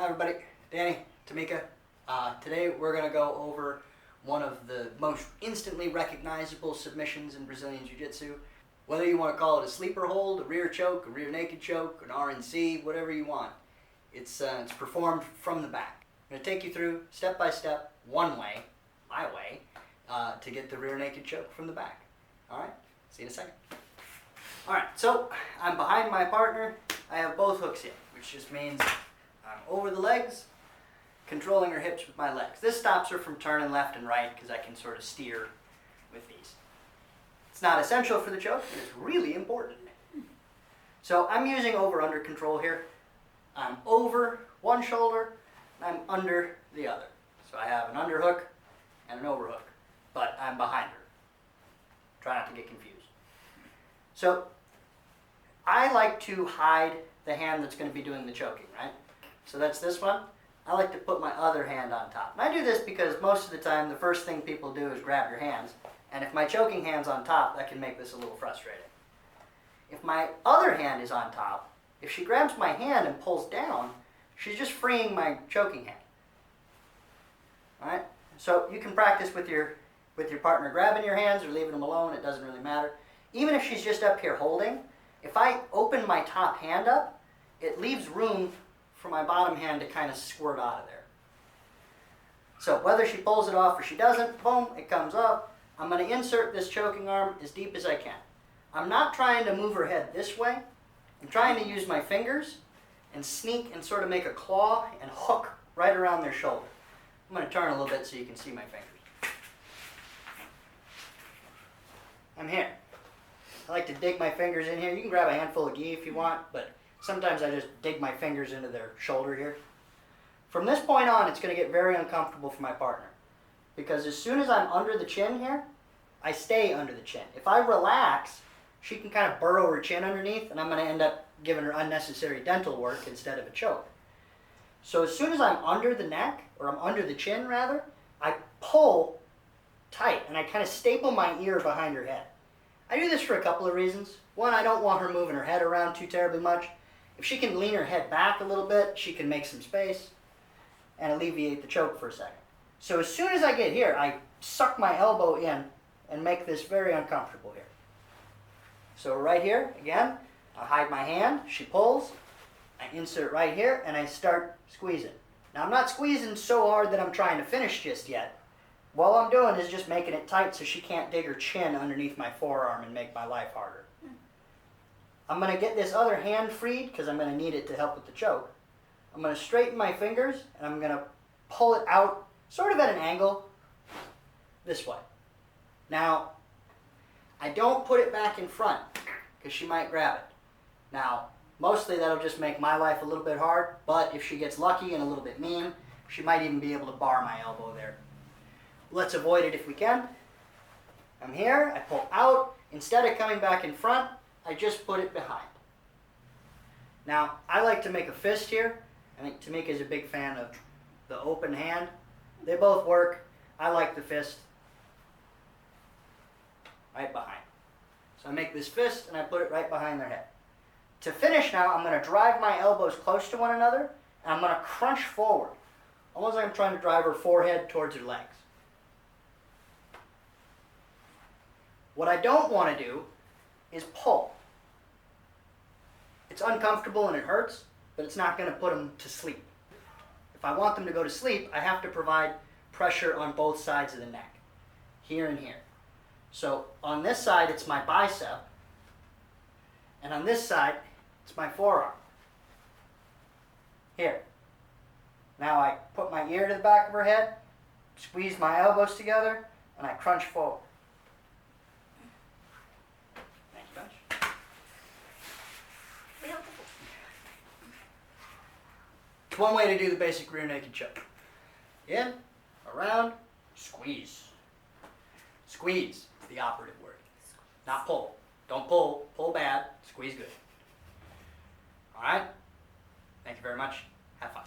Hi everybody, Danny, Tamika. Today we're going to go over one of the most instantly recognizable submissions in Brazilian Jiu-Jitsu. Whether you want to call it a sleeper hold, a rear choke, a rear naked choke, an RNC, whatever you want. It's performed from the back. I'm going to take you through step by step, one way, my way, to get the rear naked choke from the back. Alright, see you in a second. Alright, so I'm behind my partner. I have both hooks in, which just means I'm over the legs, controlling her hips with my legs. This stops her from turning left and right because I can sort of steer with these. It's not essential for the choke, but it's really important. So I'm using over-under control here. I'm over one shoulder, and I'm under the other. So I have an underhook and an overhook, but I'm behind her. Try not to get confused. So I like to hide the hand that's going to be doing the choking, right? So that's this one. I like to put my other hand on top. And I do this because most of the time the first thing people do is grab your hands. And if my choking hand's on top, that can make this a little frustrating. If my other hand is on top, if she grabs my hand and pulls down, she's just freeing my choking hand. Alright? So you can practice with your partner grabbing your hands or leaving them alone, it doesn't really matter. Even if she's just up here holding, if I open my top hand up, it leaves room for my bottom hand to kind of squirt out of there. So whether she pulls it off or she doesn't, boom, it comes up. I'm going to insert this choking arm as deep as I can. I'm not trying to move her head this way. I'm trying to use my fingers and sneak and sort of make a claw and hook right around their shoulder. I'm going to turn a little bit so you can see my fingers. I'm here. I like to dig my fingers in here. You can grab a handful of gi if you want, but sometimes I just dig my fingers into their shoulder here. From this point on, it's going to get very uncomfortable for my partner. Because as soon as I'm under the chin here, I stay under the chin. If I relax, she can kind of burrow her chin underneath, and I'm going to end up giving her unnecessary dental work instead of a choke. So as soon as I'm under the neck, or I'm under the chin rather, I pull tight, and I kind of staple my ear behind her head. I do this for a couple of reasons. One, I don't want her moving her head around too terribly much. If she can lean her head back a little bit, she can make some space and alleviate the choke for a second. So as soon as I get here, I suck my elbow in and make this very uncomfortable here. So right here, again, I hide my hand, she pulls, I insert right here, and I start squeezing. Now I'm not squeezing so hard that I'm trying to finish just yet. All I'm doing is just making it tight so she can't dig her chin underneath my forearm and make my life harder. I'm going to get this other hand freed because I'm going to need it to help with the choke. I'm going to straighten my fingers and I'm going to pull it out sort of at an angle this way. Now, I don't put it back in front because she might grab it. Now, mostly that'll just make my life a little bit hard, but if she gets lucky and a little bit mean, she might even be able to bar my elbow there. Let's avoid it if we can. I'm here, I pull out. Instead of coming back in front, I just put it behind. Now, I like to make a fist here. I think Tamika is a big fan of the open hand. They both work. I like the fist right behind. So I make this fist and I put it right behind their head. To finish now, I'm going to drive my elbows close to one another and I'm going to crunch forward. Almost like I'm trying to drive her forehead towards her legs. What I don't want to do is pull. It's uncomfortable and it hurts, but it's not going to put them to sleep. If I want them to go to sleep, I have to provide pressure on both sides of the neck, here and here. So on this side, it's my bicep, and on this side, it's my forearm. Here. Now I put my ear to the back of her head, squeeze my elbows together, and I crunch forward. It's one way to do the basic rear naked choke. In, around, squeeze. Squeeze is the operative word. Not pull. Don't pull. Pull bad. Squeeze good. Alright? Thank you very much. Have fun.